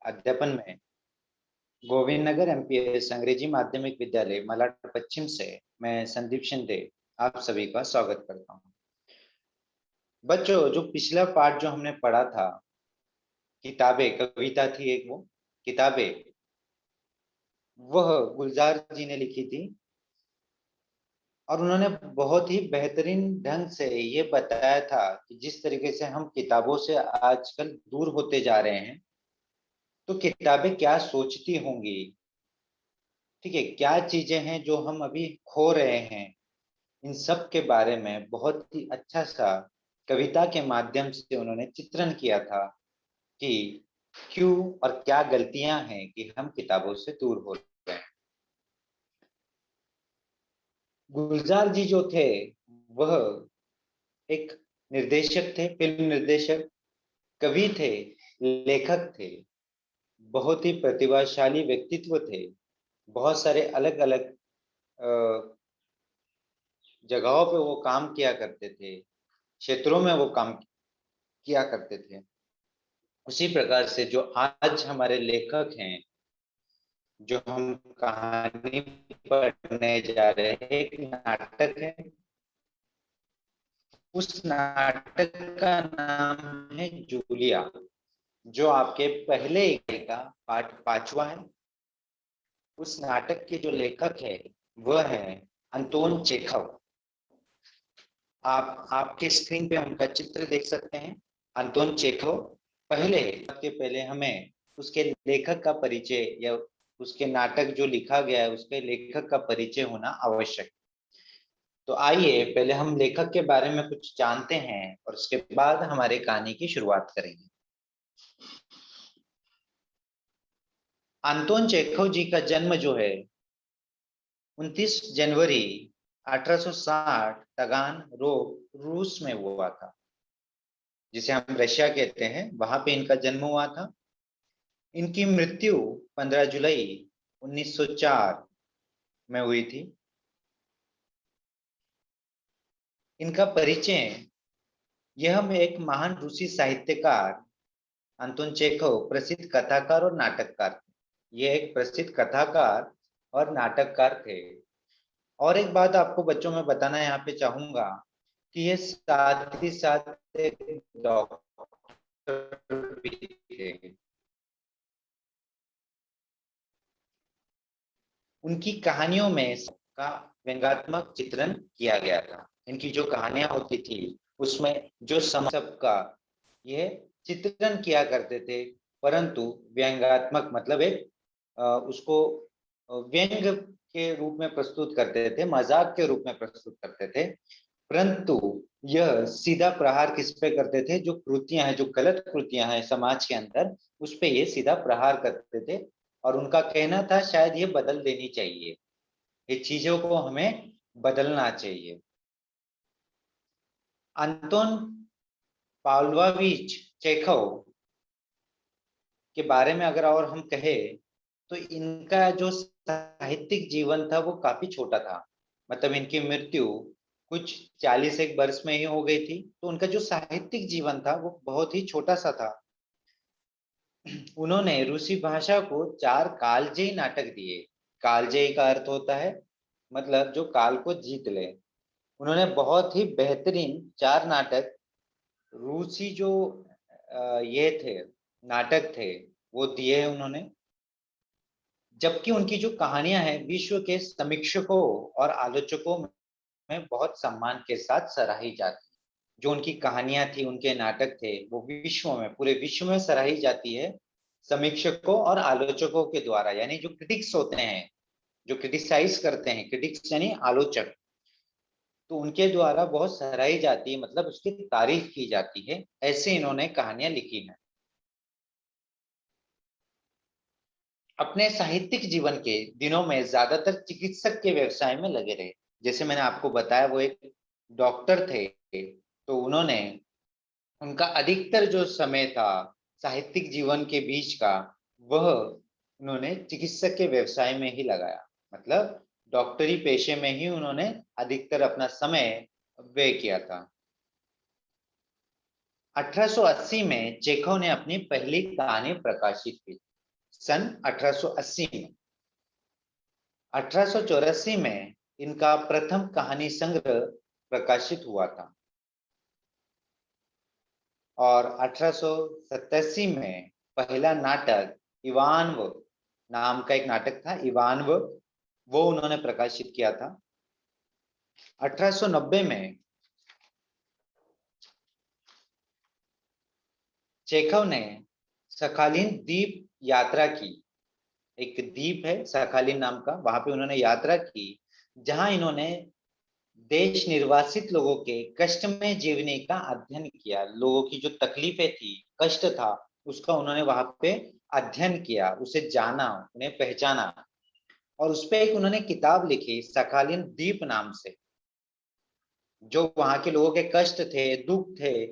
अध्यापन में गोविंद नगर एमपीएस अंग्रेजी माध्यमिक विद्यालय मलाड पश्चिम से मैं संदीप शिंदे आप सभी का स्वागत करता हूं। बच्चों, जो पिछला पाठ जो हमने पढ़ा था, किताबें, कविता थी एक, वो किताबें वह गुलजार जी ने लिखी थी और उन्होंने बहुत ही बेहतरीन ढंग से ये बताया था कि जिस तरीके से हम किताबों से आजकल दूर होते जा रहे हैं, तो किताबें क्या सोचती होंगी। ठीक है, क्या चीजें हैं जो हम अभी खो रहे हैं, इन सब के बारे में बहुत ही अच्छा सा कविता के माध्यम से उन्होंने चित्रण किया था कि क्यों और क्या गलतियां हैं कि हम किताबों से दूर हो रहे हैं। गुलजार जी जो थे, वह एक निर्देशक थे, फिल्म निर्देशक, कवि थे, लेखक थे, बहुत ही प्रतिभाशाली व्यक्तित्व थे। बहुत सारे अलग अलग जगहों पे वो काम किया करते थे, क्षेत्रों में वो काम किया करते थे। उसी प्रकार से जो आज हमारे लेखक हैं, जो हम कहानी पढ़ने जा रहे हैं, एक नाटक है। उस नाटक का नाम है जूलिया, जो आपके पहले इकाई का पाठ 5वां है। उस नाटक के जो लेखक है वह है अंतोन चेखव। आप आपके स्क्रीन पे उनका चित्र देख सकते हैं, अंतोन चेखव। पहले हमें उसके लेखक का परिचय या उसके नाटक जो लिखा गया है उसके लेखक का परिचय होना आवश्यक। तो आइए पहले हम लेखक के बारे में कुछ जानते हैं और उसके बाद हमारे कहानी की शुरुआत करेंगे। अंतोन चेखव जी का जन्म जो है 29 जनवरी 1860 तगान रोग रूस में हुआ था, जिसे हम रशिया कहते हैं, वहां पे इनका जन्म हुआ था। इनकी मृत्यु 15 जुलाई 1904 में हुई थी। इनका परिचय, यह में एक महान रूसी साहित्यकार अंतोन चेखव प्रसिद्ध कथाकार और नाटककार थे। ये एक प्रसिद्ध कथाकार और नाटककार थे। और एक बात आपको बच्चों में बताना यहाँ पे चाहूंगा कि ये साथ ही साथ एक डॉक्टर भी थे। उनकी कहानियों में का व्यंग्यात्मक चित्रण किया गया था। इनकी जो कहानियां होती थी उसमें जो सबका ये चित्रण किया करते थे, परंतु व्यंग्यात्मक मतलब एक उसको व्यंग के रूप में प्रस्तुत करते थे, मजाक के रूप में प्रस्तुत करते थे। परंतु यह सीधा प्रहार किस पे करते थे, जो कृतियां हैं, जो गलत कृतियां हैं समाज के अंदर, उस पे ये सीधा प्रहार करते थे। और उनका कहना था शायद ये बदल देनी चाहिए, ये चीजों को हमें बदलना चाहिए। अंतोन पाव्लोविच चेखव के बारे में अगर और हम कहें तो इनका जो साहित्यिक जीवन था वो काफी छोटा था। मतलब इनकी मृत्यु कुछ 41 वर्ष में ही हो गई थी, तो उनका जो साहित्यिक जीवन था वो बहुत ही छोटा सा था। उन्होंने रूसी भाषा को 4 कालजयी नाटक दिए। कालजयी का अर्थ होता है मतलब जो काल को जीत ले। उन्होंने बहुत ही बेहतरीन 4 नाटक रूसी जो ये थे, नाटक थे, वो दिए हैं उन्होंने। जबकि उनकी जो कहानियां हैं विश्व के समीक्षकों और आलोचकों में बहुत सम्मान के साथ सराही जाती है। जो उनकी कहानियां थी, उनके नाटक थे, वो विश्व में, पूरे विश्व में सराही जाती है समीक्षकों और आलोचकों के द्वारा। यानी जो क्रिटिक्स होते हैं, जो क्रिटिसाइज करते हैं, क्रिटिक्स यानी आलोचक, तो उनके द्वारा बहुत सराही जाती है, मतलब उसकी तारीफ की जाती है। ऐसे इन्होंने कहानियां लिखी हैं। अपने साहित्यिक जीवन के दिनों में ज्यादातर चिकित्सक के व्यवसाय में लगे रहे। जैसे मैंने आपको बताया वो एक डॉक्टर थे, तो उन्होंने उनका अधिकतर जो समय था साहित्यिक जीवन के बीच का, वह उन्होंने चिकित्सक के व्यवसाय में ही लगाया। मतलब डॉक्टरी पेशे में ही उन्होंने अधिकतर अपना समय व्यय किया था। 1880 में चेखव ने अपनी पहली कहानी प्रकाशित की। सन 1880 में। 1884 में इनका प्रथम कहानी संग्रह प्रकाशित हुआ था और 1887 में पहला नाटक इवान्व नाम का एक नाटक था, इवान्व, वो उन्होंने प्रकाशित किया था। 1890 में चेखव ने सखालिन द्वीप यात्रा की। एक द्वीप है सखालिन नाम का, वहां पे उन्होंने यात्रा की, जहां इन्होंने देश निर्वासित लोगों के कष्टमय जीवनी का अध्ययन किया। लोगों की जो तकलीफें थी, कष्ट था, उसका उन्होंने वहां पे अध्ययन किया, उसे जाना, उन्हें पहचाना और उस पे एक उन्होंने किताब लिखी सखालिन द्वीप नाम से। जो वहां के लोगों के कष्ट थे, दुख थे,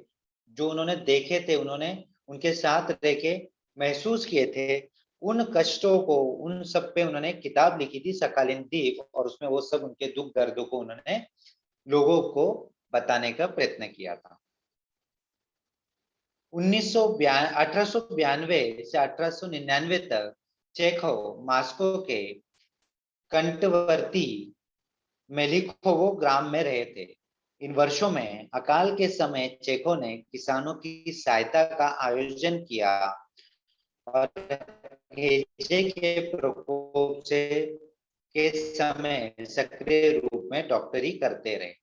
जो उन्होंने देखे थे, उन्होंने उनके साथ रह के महसूस किए थे, उन कष्टों को, उन सब पे उन्होंने किताब लिखी थी सकालीन द्वीप, और उसमें वो सब उनके दुख दर्दों को उन्होंने लोगों को बताने का प्रयत्न किया था। 1892 से 1899 तक चेखव मास्को के कंटवर्ती मेलिखोवो ग्राम में रहे थे। इन वर्षों में अकाल के समय चेखव ने किसानों की सहायता का आयोजन किया और हैजे के प्रकोप से के समय सक्रिय रूप में डॉक्टरी करते रहे।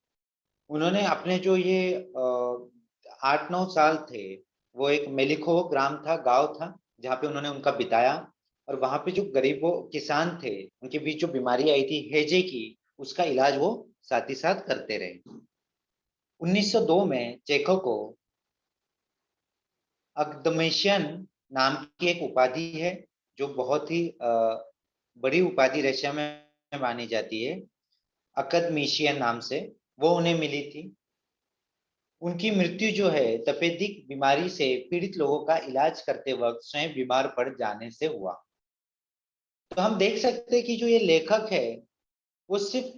उन्होंने अपने जो ये 8-9 साल थे, वो एक मेलिखो ग्राम था, गांव था, जहाँ पे उन्होंने उनका बिताया और वहां पे जो गरीबों किसान थे, उनके बीच जो बीमारी आई थी हैजे की, उसका इलाज वो साथ ही साथ करते रहे। 1902 में चेखव को अकदमेशियन नाम की एक उपाधि है, जो बहुत ही बड़ी उपाधि रशिया में मानी जाती है, अकदमेशियन नाम से, वो उन्हें मिली थी। उनकी मृत्यु जो है तपेदिक बीमारी से पीड़ित लोगों का इलाज करते वक्त स्वयं बीमार पड़ जाने से हुआ। तो हम देख सकते हैं कि जो ये लेखक है, वो सिर्फ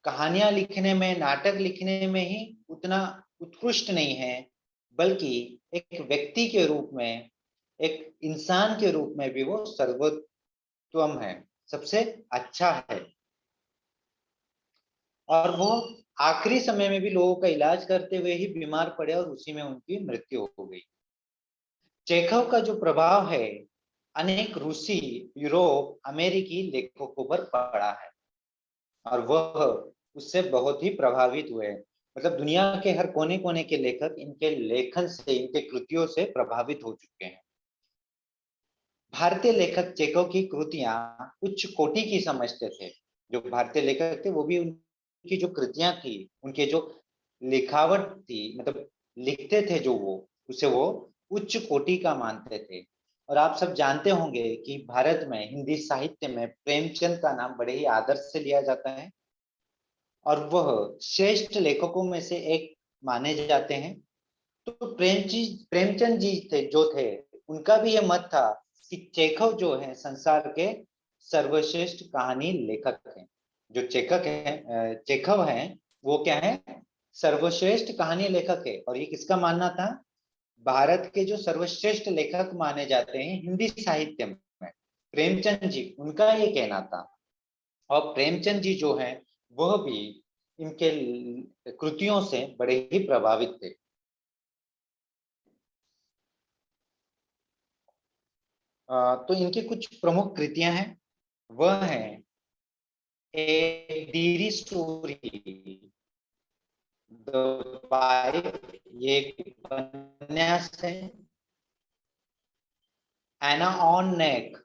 कहानियां लिखने में, नाटक लिखने में ही उतना उत्कृष्ट नहीं है, बल्कि एक व्यक्ति के रूप में, एक इंसान के रूप में भी वो सर्वोत्तम है, सबसे अच्छा है। और वो आखिरी समय में भी लोगों का इलाज करते हुए ही बीमार पड़े और उसी में उनकी मृत्यु हो गई। चेखव का जो प्रभाव है अनेक रूसी, यूरोप, अमेरिकी लेखकों पर पड़ा है और वह उससे बहुत ही प्रभावित हुए। मतलब दुनिया के हर कोने कोने के लेखक इनके लेखन से, इनके कृतियों से प्रभावित हो चुके हैं। भारतीय लेखक चेखव की कृतियां उच्च कोटि की समझते थे। जो भारतीय लेखक थे वो भी उनकी जो कृतियां थी, उनके जो लिखावट थी, मतलब लिखते थे जो वो, उसे वो उच्च कोटि का मानते थे। और आप सब जानते होंगे कि भारत में हिंदी साहित्य में प्रेमचंद का नाम बड़े ही आदर से लिया जाता है और वह श्रेष्ठ लेखकों में से एक माने जाते हैं। तो प्रेमचंद जी थे जो थे, उनका भी ये मत था कि चेखव जो है संसार के सर्वश्रेष्ठ कहानी लेखक हैं। जो चेखव हैं, वो क्या है, सर्वश्रेष्ठ कहानी लेखक है। और ये किसका मानना था? भारत के जो सर्वश्रेष्ठ लेखक माने जाते हैं हिंदी साहित्य में, प्रेमचंद जी, उनका ये कहना था। और प्रेमचंद जी जो है वह भी इनके कृतियों से बड़े ही प्रभावित थे। तो इनकी कुछ प्रमुख कृतियां हैं, वह है a dreary story, the pipe, ये एक उपन्यास है, Anna on neck,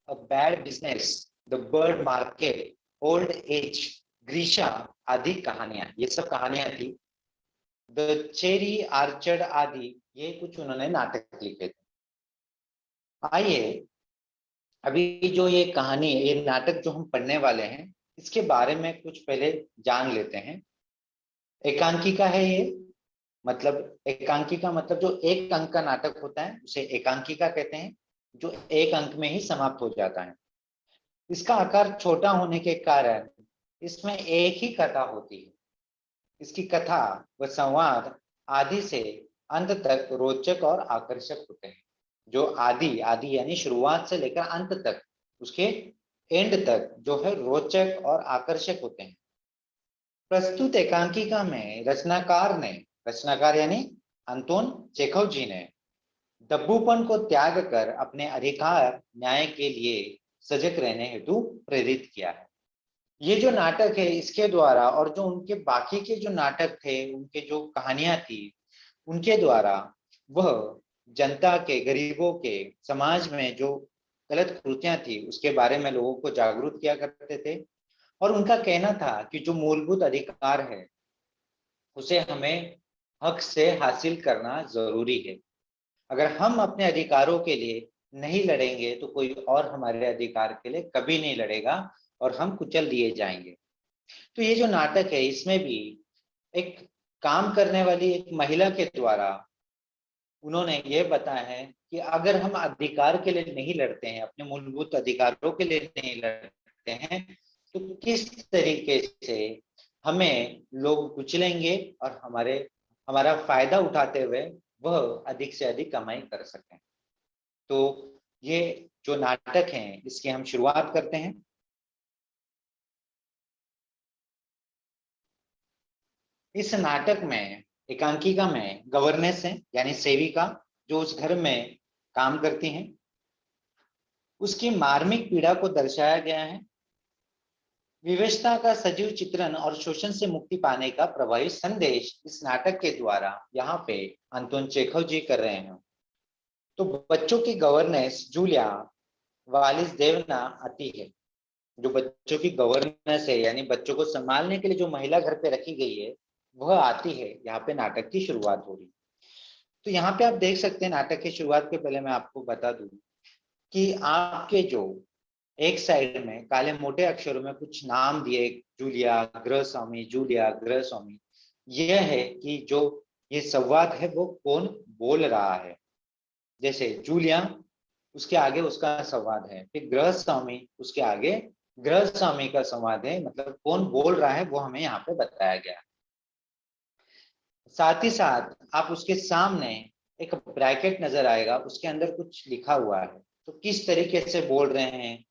a bad business, the bird market, old age, Grisha आदि कहानियां, ये सब कहानियां थी। द चेरी आर्चर्ड आदि, ये कुछ उन्होंने नाटक लिखे थे। आइए अभी जो ये कहानी, ये नाटक जो हम पढ़ने वाले हैं, इसके बारे में कुछ पहले जान लेते हैं। एकांकिका है ये, मतलब एकांकिका मतलब जो एक अंक का नाटक होता है उसे एकांकिका कहते हैं, जो एक अंक में ही समाप्त हो जाता है। इसका आकार छोटा होने के कारण इसमें एक ही कथा होती है। इसकी कथा व संवाद आदि से अंत तक रोचक और आकर्षक होते हैं। जो आदि आदि यानी शुरुआत से लेकर अंत तक, उसके एंड तक जो है रोचक और आकर्षक होते हैं। प्रस्तुत एकांकिका में रचनाकार यानी अंतोन चेखव जी ने दब्बूपन को त्याग कर अपने अधिकार न्याय के लिए सजग रहने हेतु प्रेरित किया है। ये जो नाटक है इसके द्वारा, और जो उनके बाकी के जो नाटक थे, उनके जो कहानियां थी, उनके द्वारा वह जनता के, गरीबों के, समाज में जो गलत कृतियां थी उसके बारे में लोगों को जागरूक किया करते थे। और उनका कहना था कि जो मूलभूत अधिकार है उसे हमें हक से हासिल करना जरूरी है। अगर हम अपने अधिकारों के लिए नहीं लड़ेंगे तो कोई और हमारे अधिकार के लिए कभी नहीं लड़ेगा और हम कुचल दिए जाएंगे। तो ये जो नाटक है इसमें भी एक काम करने वाली एक महिला के द्वारा उन्होंने ये बताया है कि अगर हम अधिकार के लिए नहीं लड़ते हैं, अपने मूलभूत अधिकारों के लिए नहीं लड़ते हैं, तो किस तरीके से हमें लोग कुचलेंगे और हमारा फायदा उठाते हुए वह अधिक से अधिक कमाई कर सकें। तो ये जो नाटक है इसकी हम शुरुआत करते हैं। इस नाटक में, एकांकिका में गवर्नेस है यानी सेविका जो उस घर में काम करती हैं, उसकी मार्मिक पीड़ा को दर्शाया गया है। विवशता का सजीव चित्रण और शोषण से मुक्ति पाने का प्रभावी संदेश इस नाटक के द्वारा यहाँ पे अंतोन चेखव जी कर रहे हैं। तो बच्चों की गवर्नेंस जूलिया वालिस देवना आती है। जो बच्चों की गवर्नेंस है यानी बच्चों को संभालने के लिए जो महिला घर पे रखी गई है वह आती है। यहाँ पे नाटक की शुरुआत हो रही। तो यहाँ पे आप देख सकते हैं, नाटक की शुरुआत के पहले मैं आपको बता दूं कि आपके जो एक साइड में काले मोटे अक्षरों में कुछ नाम दिए, जूलिया गृह स्वामी, जूलिया गृह स्वामी, यह है कि जो ये संवाद है वो कौन बोल रहा है। जैसे जूलिया, उसके आगे उसका संवाद है, फिर गृह स्वामी, उसके आगे गृह स्वामी का संवाद है, मतलब कौन बोल रहा है वो हमें यहाँ पे बताया गया। साथ ही साथ आप उसके सामने एक ब्रैकेट नजर आएगा, उसके अंदर कुछ लिखा हुआ है। तो किस तरीके से बोल रहे हैं,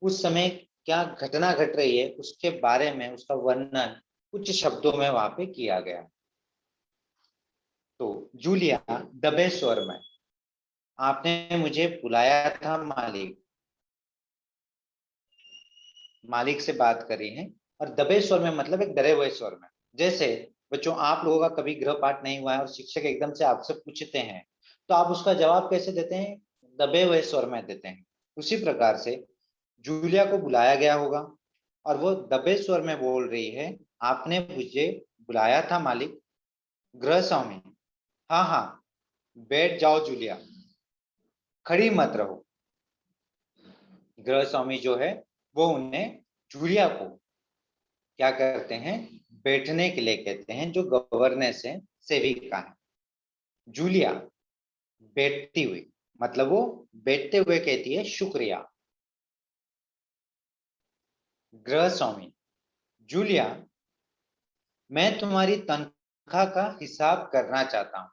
उस समय क्या घटना घट रही है उसके बारे में उसका वर्णन कुछ शब्दों में वहां पे किया गया। तो जूलिया दबे स्वर में, आपने मुझे बुलाया था मालिक, मालिक से बात करी है। और दबे स्वर में मतलब एक डरे हुए स्वर में। जैसे बच्चों आप लोगों का कभी गृह पाठ नहीं हुआ है और शिक्षक एकदम से आपसे पूछते हैं तो आप उसका जवाब कैसे देते हैं, दबे हुए स्वर में देते हैं। उसी प्रकार से जूलिया को बुलाया गया होगा और वो दबे स्वर में बोल रही है, आपने मुझे बुलाया था मालिक। गृह स्वामी, हाँ हाँ बैठ जाओ जूलिया, खड़ी मत रहो। गृह स्वामी जो है वो उन्हें, जूलिया को क्या करते हैं, बैठने के लिए कहते हैं, जो गवर्नेंस है, सेविका है। जूलिया बैठती हुई, मतलब वो बैठते हुए कहती है शुक्रिया। गृह स्वामी, जूलिया मैं तुम्हारी तनख्वाह का हिसाब करना चाहता हूँ।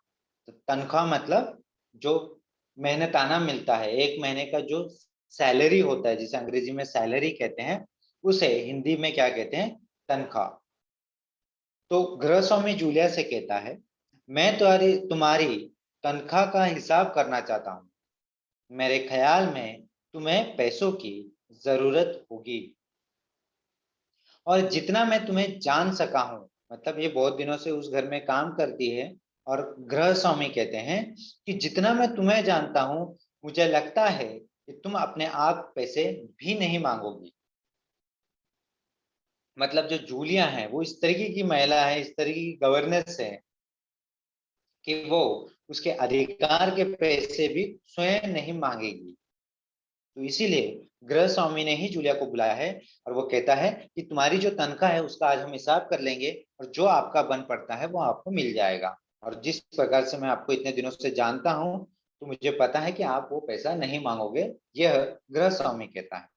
तो तनख्वाह मतलब जो मेहनताना मिलता है, एक महीने का जो सैलरी होता है, जिसे अंग्रेजी में सैलरी कहते हैं, उसे हिंदी में क्या कहते हैं, तनख्वाह। तो गृह स्वामी जूलिया से कहता है, मैं तुम्हारी तुम्हारी तनख्वाह का हिसाब करना चाहता हूँ। मेरे ख्याल में तुम्हें पैसों की जरूरत होगी, और जितना मैं तुम्हें जान सका हूँ, मतलब ये बहुत दिनों से उस घर में काम करती है। और गृह स्वामी कहते हैं कि जितना मैं तुम्हें जानता हूँ, मुझे लगता है कि तुम अपने आप पैसे भी नहीं मांगोगी। मतलब जो जूलिया है वो इस तरीके की महिला है, इस तरीके की गवर्नेंस है कि वो उसके अधिकार के पैसे भी स्वयं नहीं मांगेगी। तो इसीलिए गृह स्वामी ने ही जूलिया को बुलाया है और वो कहता है कि तुम्हारी जो तनख्वाह है उसका आज हम हिसाब कर लेंगे और जो आपका बन पड़ता है वो आपको मिल जाएगा। और जिस प्रकार से मैं आपको इतने दिनों से जानता हूं, तो मुझे पता है कि आप वो पैसा नहीं मांगोगे, यह गृह स्वामी कहता है।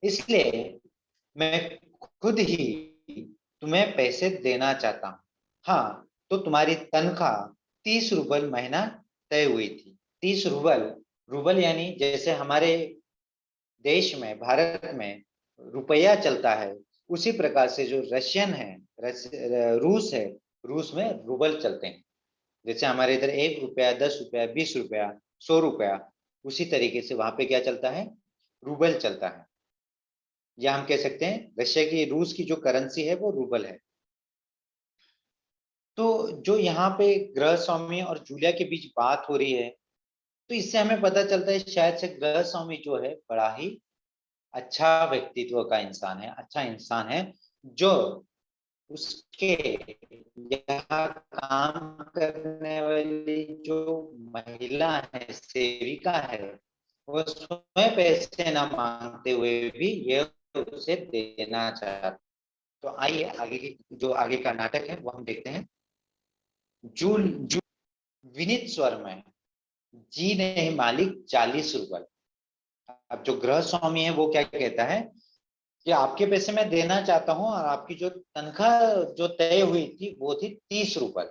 इसलिए मैं खुद ही तुम्हें पैसे देना चाहता हूँ। हाँ, तो तुम्हारी तनख्वाह 30 रुपए महीना तय हुई थी। 30 रूबल, रूबल यानी जैसे हमारे देश में, भारत में रुपया चलता है, उसी प्रकार से जो रशियन है, रूस है, रूस में रूबल चलते हैं। जैसे हमारे इधर 1 रुपया, 10 रुपया, 20 रुपया, 100 रुपया, उसी तरीके से वहां पे क्या चलता है, रूबल चलता है। या हम कह सकते हैं रशिया की, रूस की जो करेंसी है वो रूबल है। तो जो यहाँ पे ग्रह स्वामी और जूलिया के बीच बात हो रही है, तो इससे हमें पता चलता है शायद से ग्रह स्वामी जो है बड़ा ही अच्छा व्यक्तित्व का इंसान है, अच्छा इंसान है, जो उसके यहाँ काम करने वाली जो महिला है, सेविका है, वो स्वयं पैसे न मांगते हुए भी ये उसे देना चाहता। तो आइए आगे की, जो आगे का नाटक है वो हम देखते हैं। जूल जूल विनीत स्वर में, जी नहीं मालिक, 40 रूपए। अब जो ग्रह स्वामी है वो क्या कहता है कि आपके पैसे मैं देना चाहता हूं, और आपकी जो तनख्वाह जो तय हुई थी वो थी 30 रूपए।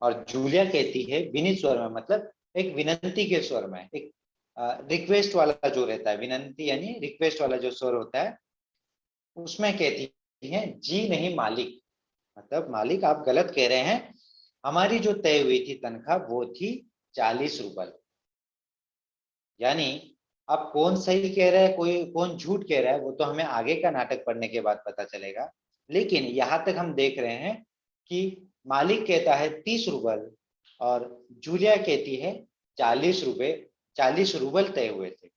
और जूलिया कहती है विनीत स्वर में, मतलब एक विनंती के स्वर में, एक रिक्वेस्ट वाला जो रहता है, विनंती यानी रिक्वेस्ट वाला जो स्वर होता है, उसमें कहती है जी नहीं मालिक, मतलब मालिक आप गलत कह रहे हैं, हमारी जो तय हुई थी तनख्वाह वो थी 40 रूपए। यानी अब कौन सही कह रहा है, कोई कौन झूठ कह रहा है, वो तो हमें आगे का नाटक पढ़ने के बाद पता चलेगा। लेकिन यहाँ तक हम देख रहे हैं कि मालिक कहता है 30 रूबल, और जूलिया कहती है 40 रूपए, 40 रूबल तय हुए थे।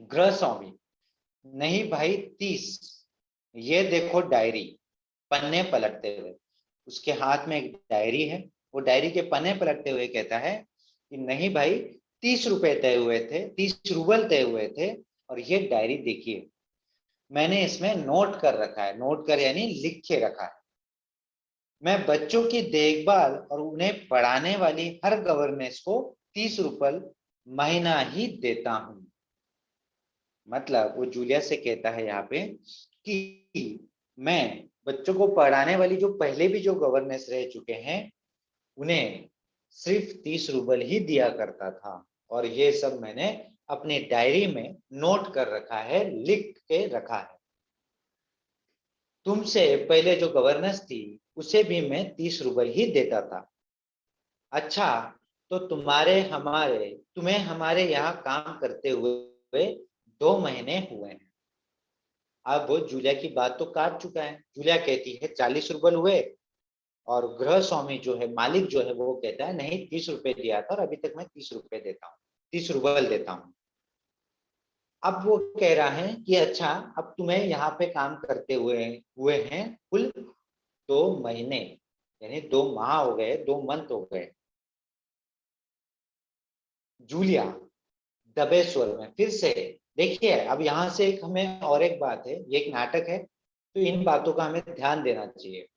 गृह स्वामी, नहीं भाई 30, ये देखो डायरी, पन्ने पलटते हुए, उसके हाथ में एक डायरी है, वो डायरी के पन्ने पलटते हुए कहता है कि नहीं भाई, 30 रुपए तय हुए थे, 30 रूबल तय हुए थे, और ये डायरी देखिए, मैंने इसमें नोट कर रखा है, नोट कर यानी लिख के रखा है, मैं बच्चों की देखभाल और उन्हें पढ़ाने वाली हर गवर्नेंस को 30 रूपल महीना ही देता हूं। मतलब वो जूलिया से कहता है यहाँ पे कि मैं बच्चों को पढ़ाने वाली जो पहले भी जो गवर्नेंस रह चुके हैं, उन्हें सिर्फ 30 रूबल ही दिया करता था, और ये सब मैंने अपनी डायरी में नोट कर रखा है, लिख के रखा है। तुमसे पहले जो गवर्नेंस थी उसे भी मैं 30 रूबल ही देता था। अच्छा, तो तुम्हें हमारे यहाँ काम करते हुए 2 महीने हुए हैं। अब वो जूलिया की बात तो काट चुका है, जूलिया कहती है 40 रूबल हुए, और गृह स्वामी जो है, मालिक जो है, वो कहता है नहीं 30 रुपए दिया था और अभी तक मैं 30 रुपए देता हूँ, 30 रूबल देता हूँ। अब वो कह रहा है कि अच्छा, अब तुम्हें यहाँ पे काम करते हुए हुए हैं कुल 2 महीने, यानी 2 माह हो गए, 2 मंथ हो गए। जूलिया दबे स्वर में फिर से, देखिए अब यहाँ से एक हमें और एक बात है, ये एक नाटक है, तो इन बातों का हमें ध्यान देना चाहिए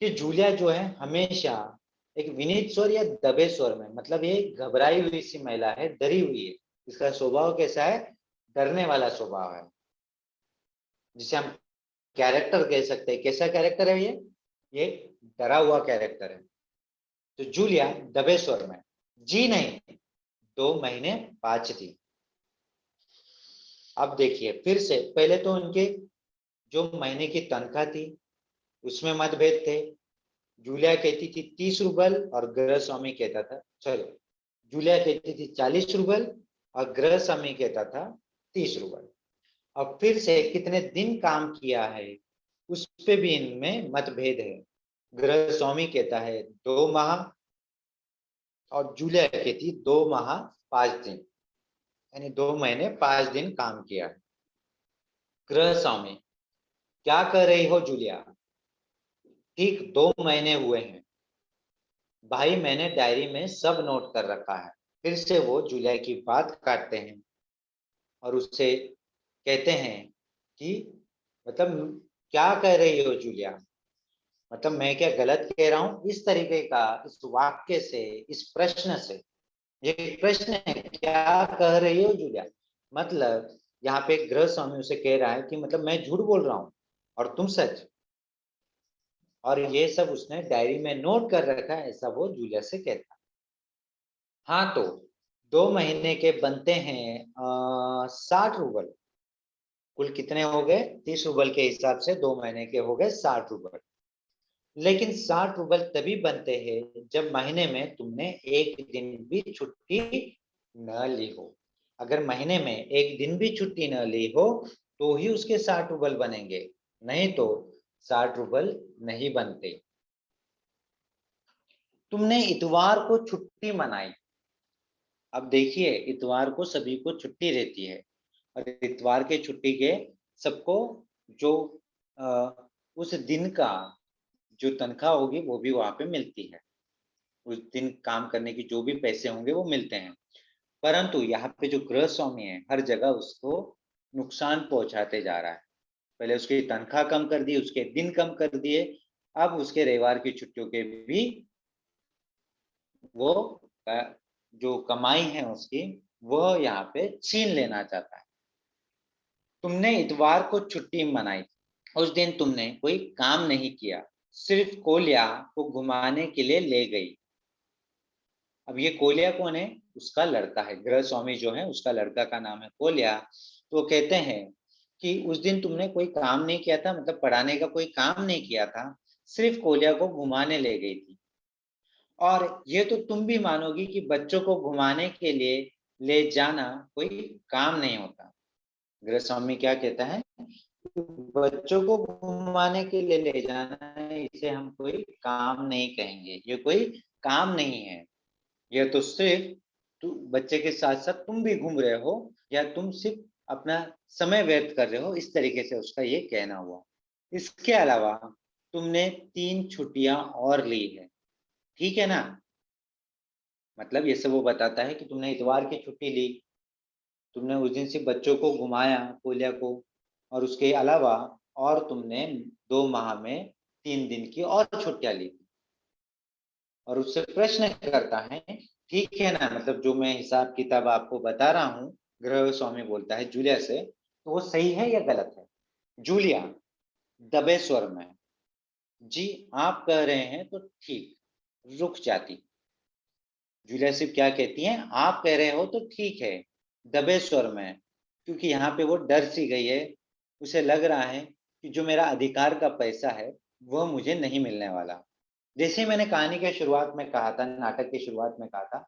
कि जूलिया जो है हमेशा एक विनीत स्वर या दबे स्वर में, मतलब ये घबराई हुई सी महिला है, डरी हुई है, इसका स्वभाव कैसा है, डरने वाला स्वभाव है, जिसे हम कैरेक्टर कह सकते हैं। कैसा कैरेक्टर है ये डरा हुआ कैरेक्टर है। तो जूलिया दबे स्वर में, जी नहीं, 2 महीने 5 दिन। अब देखिए फिर से, पहले तो उनके जो महीने की तनख्वाह थी उसमें मतभेद थे। जूलिया कहती थी 30 रूबल, और गृह स्वामी कहता था, सॉरी, जूलिया कहती थी 40 रूबल, और गृह स्वामी कहता था 30 रूबल। अब फिर से कितने दिन काम किया है उस पे भी इनमें मतभेद है। गृह स्वामी कहता है 2 माह, और जूलिया कहती 2 माह 5 दिन, यानी 2 महीने 5 दिन काम किया है। गृह स्वामी, क्या कर रही हो जूलिया, ठीक 2 महीने हुए हैं भाई, मैंने डायरी में सब नोट कर रखा है। फिर से वो जूलिया की बात काटते हैं और उससे कहते हैं कि मतलब क्या कह रही हो जूलिया, मतलब मैं क्या गलत कह रहा हूँ, इस तरीके का, इस वाक्य से, इस प्रश्न से, ये प्रश्न है, क्या कह रही हो जूलिया, मतलब यहाँ पे गृह स्वामी उसे कह रहा है कि मतलब मैं झूठ बोल रहा हूँ और तुम सच, और ये सब उसने डायरी में नोट कर रखा है, ऐसा वो जूलिया से कहता है। हाँ, तो 2 महीने के बनते हैं 60 रूबल। कुल कितने हो गए? 30 रूबल के हिसाब से 2 महीने के हो गए 60 रूबल। लेकिन 60 रूबल तभी बनते हैं जब महीने में तुमने एक दिन भी छुट्टी न ली हो। अगर महीने में एक दिन भी छुट्टी न ली हो तो ही उसके 60 रूबल बनेंगे, नहीं तो 60 रूबल नहीं बनते। तुमने इतवार को छुट्टी मनाई। अब देखिए, इतवार को सभी को छुट्टी रहती है और इतवार के छुट्टी के सबको जो उस दिन का जो तनख्वाह होगी वो भी वहां पे मिलती है। उस दिन काम करने की जो भी पैसे होंगे वो मिलते हैं। परंतु यहाँ पे जो गृह स्वामी है हर जगह उसको नुकसान पहुंचाते जा रहा है। पहले उसकी तनख्वाह कम कर दी, उसके दिन कम कर दिए, अब उसके रविवार की छुट्टियों के भी वो जो कमाई है उसकी वह यहाँ पे छीन लेना चाहता है। तुमने इतवार को छुट्टी मनाई, उस दिन तुमने कोई काम नहीं किया, सिर्फ कोलिया को घुमाने के लिए ले गई। अब ये कोलिया कौन है? उसका लड़का है। गृह स्वामी जो है उसका लड़का का नाम है कोलिया। तो वो कहते हैं कि उस दिन तुमने कोई काम नहीं किया था, मतलब पढ़ाने का कोई काम नहीं किया था, सिर्फ कोलिया को घुमाने ले गई थी। और ये तो तुम भी मानोगी कि बच्चों को घुमाने के लिए ले जाना कोई काम नहीं होता। गृह स्वामी क्या कहता है? बच्चों को घुमाने के लिए ले जाना है, इसे हम कोई काम नहीं कहेंगे, ये कोई काम नहीं है। यह तो सिर्फ बच्चे के साथ साथ तुम भी घूम रहे हो या तुम सिर्फ अपना समय व्यर्थ कर रहे हो, इस तरीके से उसका ये कहना हुआ। इसके अलावा तुमने 3 छुट्टियां और ली है, ठीक है ना? मतलब ये सब वो बताता है कि तुमने इतवार की छुट्टी ली, तुमने उस दिन सिर्फ बच्चों को घुमाया, कोलिया को, और उसके अलावा और तुमने 2 माह में 3 दिन की और छुट्टियां ली। और उससे प्रश्न करता है, ठीक है ना, मतलब जो मैं हिसाब किताब आपको बता रहा हूँ, गृह स्वामी बोलता है जूलिया से, तो वो सही है या गलत है? जूलिया दबे स्वर में, जी आप कह रहे हैं तो ठीक, रुक जाती। जूलिया सिर्फ क्या कहती है? आप कह रहे हो तो ठीक है, दबे स्वर में, क्योंकि यहाँ पे वो डर सी गई है। उसे लग रहा है कि जो मेरा अधिकार का पैसा है वह मुझे नहीं मिलने वाला। जैसे मैंने कहानी के शुरुआत में कहा था, नाटक की शुरुआत में कहा था,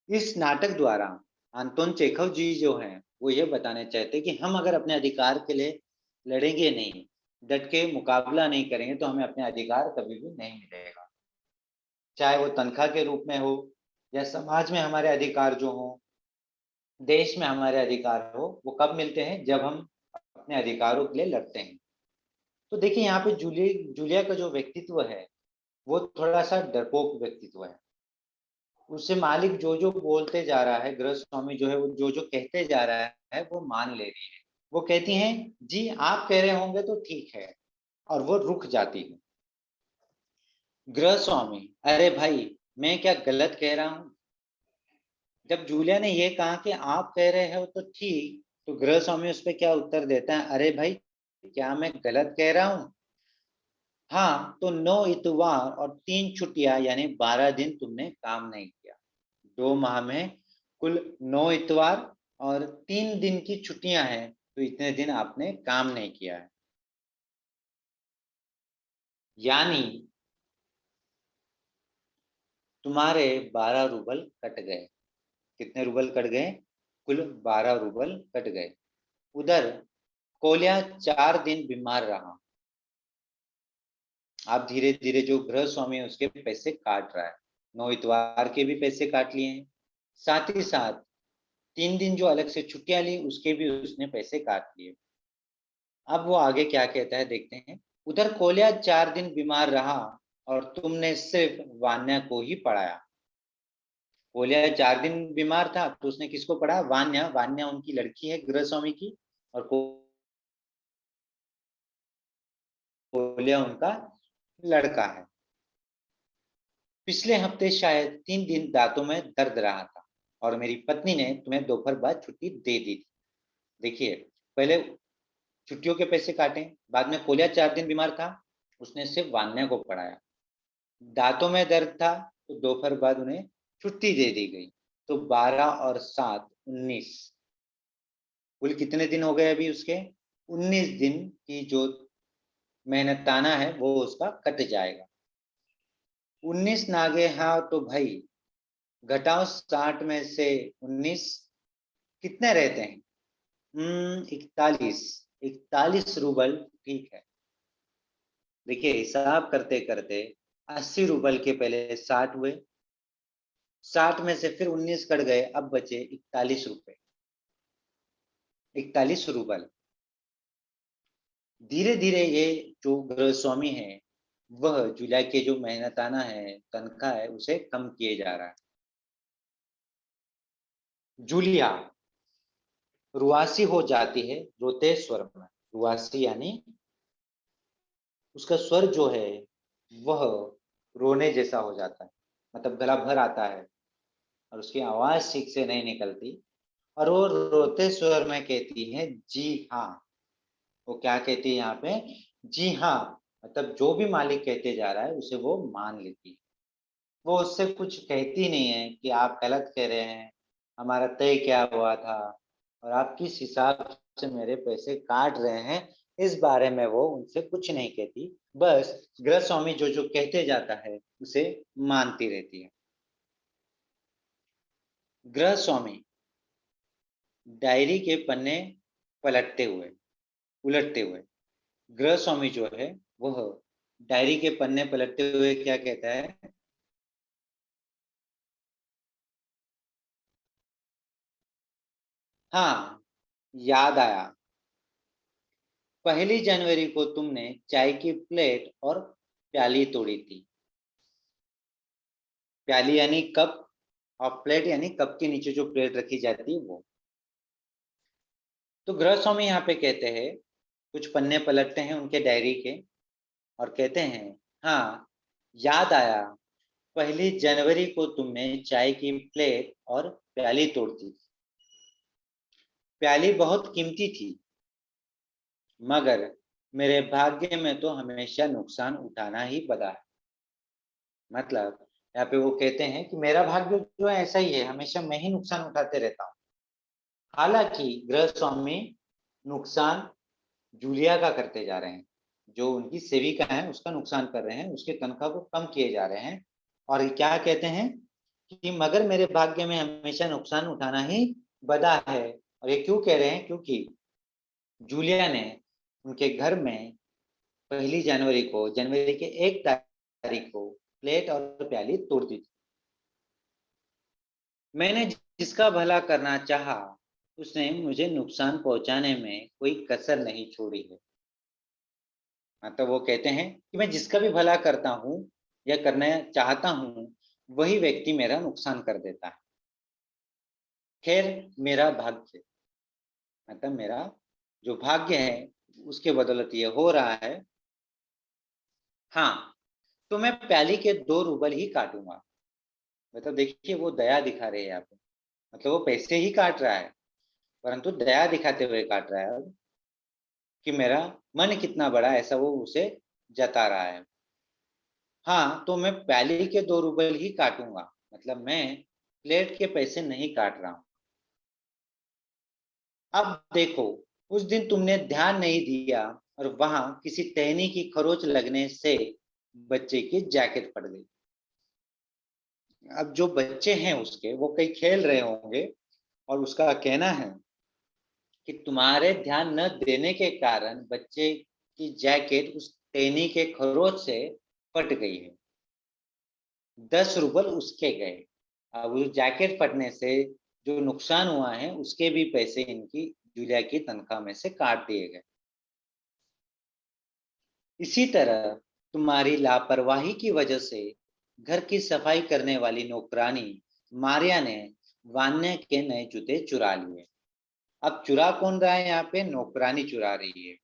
इस नाटक द्वारा अंतोन चेखव जी जो हैं वो ये बताने चाहते हैं कि हम अगर अपने अधिकार के लिए लड़ेंगे नहीं, डट के मुकाबला नहीं करेंगे, तो हमें अपने अधिकार कभी भी नहीं मिलेगा। चाहे वो तनख्वाह के रूप में हो या समाज में हमारे अधिकार जो हो, देश में हमारे अधिकार हो, वो कब मिलते हैं? जब हम अपने अधिकारों के लिए लड़ते हैं। तो देखिए यहाँ पे जूलिया का जो व्यक्तित्व है वो थोड़ा सा डरपोक व्यक्तित्व है। उससे मालिक जो जो बोलते जा रहा है, गृह स्वामी जो है वो जो जो कहते जा रहा है वो मान ले रही है। वो कहती हैं जी आप कह रहे होंगे तो ठीक है, और वो रुक जाती है। गृह स्वामी, अरे भाई मैं क्या गलत कह रहा हूँ? जब जूलिया ने ये कहा कि आप कह रहे हो तो ठीक, तो गृह स्वामी उस पर क्या उत्तर देता है? अरे भाई क्या मैं गलत कह रहा हूँ? हाँ, तो 9 इतवार और 3 छुट्टियां यानी 12 दिन तुमने काम नहीं किया। 2 माह में कुल 9 इतवार और 3 दिन की छुट्टियां हैं, तो इतने दिन आपने काम नहीं किया है। यानी तुम्हारे 12 रूबल कट गए। कितने रूबल कट गए? कुल 12 रूबल कट गए। उधर कोलिया 4 दिन बीमार रहा। आप धीरे धीरे जो गृह स्वामी है उसके पैसे काट रहा है। 9 इतवार के भी पैसे काट लिए हैं, साथ ही साथ 3 दिन जो अलग से छुट्टियां ली उसके भी उसने पैसे काट लिए। अब वो आगे क्या कहता है देखते हैं। उधर कोलिया 4 दिन बीमार रहा और तुमने सिर्फ वान्या को ही पढ़ाया। कोलिया 4 दिन बीमार था तो उसने किसको पढ़ा? वान्या। वान्या उनकी लड़की है गृह स्वामी की, और कोलिया उनका लड़का है। पिछले हफ्ते शायद 3 दिन दांतों में दर्द रहा था और मेरी पत्नी ने तुम्हें दोपहर बाद छुट्टी दे दी थी। देखिए, पहले छुट्टियों के पैसे काटे, बाद में कोलिया 4 दिन बीमार था, उसने सिर्फ वान्या को पढ़ाया। दांतों में दर्द था तो दोपहर बाद उन्हें छुट्टी दे दी गई। तो 12 और 7 19। कुल कितने दिन हो गए अभी उसके? 19 दिन की जो मेहनताना है वो उसका कट जाएगा। 19 नागे हाँ तो भाई घटाओ 60 में से 19, कितने रहते हैं? 41। 41 रूबल, ठीक है। देखिए हिसाब करते करते 80 रूबल के पहले 60 हुए, 60 में से फिर 19 कट गए, अब बचे 41 रुपए, 41 रूबल। धीरे धीरे ये जो गृह स्वामी है वह जुलाई के जो मेहनताना है, तनख्वाह है, उसे कम किए जा रहा है। जूलिया रुआसी हो जाती है रोते स्वर में। रुआसी यानी उसका स्वर जो है वह रोने जैसा हो जाता है, मतलब गला भर आता है और उसकी आवाज ठीक से नहीं निकलती, और वो रोते स्वर में कहती है जी हाँ। वो क्या कहती है यहाँ पे? जी हाँ, मतलब जो भी मालिक कहते जा रहा है उसे वो मान लेती है। वो उससे कुछ कहती नहीं है कि आप गलत कह रहे हैं, हमारा तय क्या हुआ था और आप किस हिसाब से मेरे पैसे काट रहे हैं, इस बारे में वो उनसे कुछ नहीं कहती। बस गृह स्वामी जो जो कहते जाता है उसे मानती रहती है। गृह स्वामी डायरी के पन्ने पलटते हुए, उलटते हुए, गृह स्वामी जो है वह डायरी के पन्ने पलटते हुए क्या कहता है? हाँ, याद आया, 1 जनवरी को तुमने चाय की प्लेट और प्याली तोड़ी थी। प्याली यानी कप, और प्लेट यानी कप के नीचे जो प्लेट रखी जाती है वो। तो गृह स्वामी यहाँ पे कहते हैं, कुछ पन्ने पलटते हैं उनके डायरी के और कहते हैं, हाँ याद आया, 1 जनवरी को तुमने चाय की प्लेट और प्याली तोड़ दी। प्याली बहुत कीमती थी, मगर मेरे भाग्य में तो हमेशा नुकसान उठाना ही पड़ा है। मतलब यहाँ पे वो कहते हैं कि मेरा भाग्य जो है ऐसा ही है, हमेशा मैं ही नुकसान उठाते रहता हूँ। हालांकि गृह स्वामी नुकसान जूलिया का करते जा रहे हैं, जो उनकी सेविका है उसका नुकसान कर रहे हैं, उसके तनख्वाह को कम किए जा रहे हैं। और क्या कहते हैं कि मगर मेरे भाग्य में हमेशा नुकसान उठाना ही बदा है। और ये क्यों कह रहे हैं? क्योंकि जूलिया ने उनके घर में 1 जनवरी को, जनवरी के 1 तारीख को प्लेट और प्याली तोड़ दी थी। मैंने जिसका भला करना चाहा उसने मुझे नुकसान पहुंचाने में कोई कसर नहीं छोड़ी है। मतलब वो कहते हैं कि मैं जिसका भी भला करता हूँ या करना चाहता हूँ वही व्यक्ति मेरा नुकसान कर देता है। खैर, मेरा भाग्य, मतलब मेरा जो भाग्य है उसके बदौलत ये हो रहा है। हाँ, तो मैं प्याली के 2 रूबल ही काटूंगा। मतलब देखिए वो दया दिखा रहे हैं यहाँ पे, मतलब वो पैसे ही काट रहा है परंतु दया दिखाते हुए काट रहा है अब, कि मेरा मन कितना बड़ा, ऐसा वो उसे जता रहा है। हाँ, तो मैं प्याली के 2 रूबल ही काटूंगा, मतलब मैं प्लेट के पैसे नहीं काट रहा हूँ। अब देखो, उस दिन तुमने ध्यान नहीं दिया और वहां किसी टहनी की खरोच लगने से बच्चे की जैकेट फट गई। अब जो बच्चे हैं उसके, वो कहीं खेल रहे होंगे और उसका कहना है कि तुम्हारे ध्यान न देने के कारण बच्चे की जैकेट उस टहनी के खरोच से फट गई है। 10 रूबल उसके गए। अब उस जैकेट फटने से जो नुकसान हुआ है उसके भी पैसे इनकी जूलिया की तनख्वाह में से काट दिए गए। इसी तरह तुम्हारी लापरवाही की वजह से घर की सफाई करने वाली नौकरानी मारिया ने वान्य के नए जूते चुरा लिए। अब चुरा कौन रहा है? यहाँ पे नौकरानी चुरा रही है,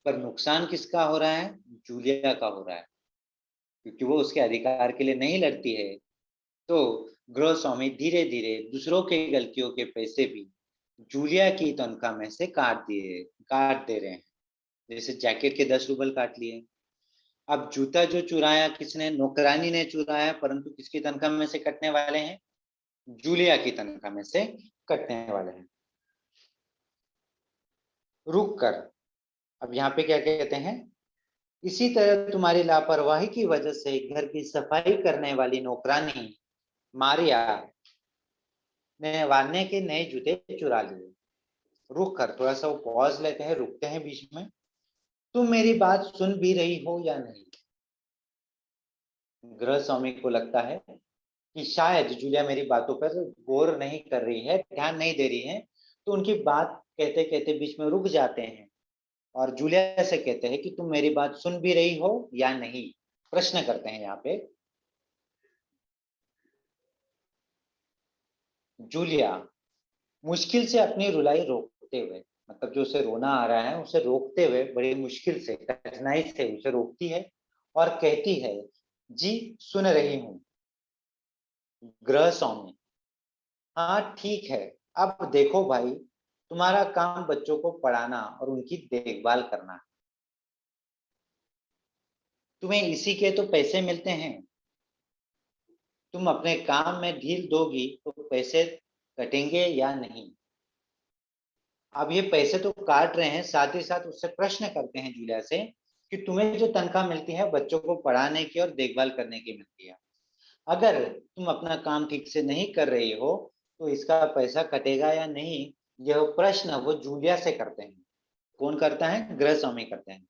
पर नुकसान किसका हो रहा है? जूलिया का हो रहा है, क्योंकि वो उसके अधिकार के लिए नहीं लड़ती है। तो गृह स्वामी धीरे धीरे दूसरों के गलतियों के पैसे भी जूलिया की तनख्वाह में से काट दे रहे हैं। जैसे जैकेट के 10 रूबल काट लिए। अब जूता जो चुराया किसने? नौकरानी ने चुराया, परंतु किसकी तनख्वाह में से कटने वाले हैं? जूलिया की तनख्वाह में से कटने वाले हैं। रुक कर, अब यहाँ पे क्या कहते हैं, इसी तरह तुम्हारी लापरवाही की वजह से घर की सफाई करने वाली नौकरानी मारिया ने वान्य के नए जूते चुरा लिए। रुक कर, थोड़ा सा वो पॉज लेते हैं, रुकते हैं बीच में। तुम मेरी बात सुन भी रही हो या नहीं? गृह स्वामी को लगता है कि शायद जूलिया मेरी बातों पर गौर नहीं कर रही है, ध्यान नहीं दे रही है, तो उनकी बात कहते कहते बीच में रुक जाते हैं और जूलिया से कहते हैं कि तुम मेरी बात सुन भी रही हो या नहीं, प्रश्न करते हैं यहाँ पे। जूलिया मुश्किल से अपनी रुलाई रोकते हुए, मतलब जो उसे रोना आ रहा है उसे रोकते हुए बड़ी मुश्किल से, कठिनाई से उसे रोकती है और कहती है, जी सुन रही हूँ। गृह स्वामी, हाँ ठीक है। अब देखो भाई, तुम्हारा काम बच्चों को पढ़ाना और उनकी देखभाल करना है। तुम्हें इसी के तो पैसे मिलते हैं। तुम अपने काम में ढील दोगी तो पैसे कटेंगे या नहीं? अब ये पैसे तो काट रहे हैं, साथ ही साथ उससे प्रश्न करते हैं जूलिया से कि तुम्हें जो तनख्वाह मिलती है बच्चों को पढ़ाने की और देखभाल करने की मिलती है, अगर तुम अपना काम ठीक से नहीं कर रही हो तो इसका पैसा कटेगा या नहीं? यह प्रश्न वो जूलिया से करते हैं। कौन करता है? गृह स्वामी करते हैं।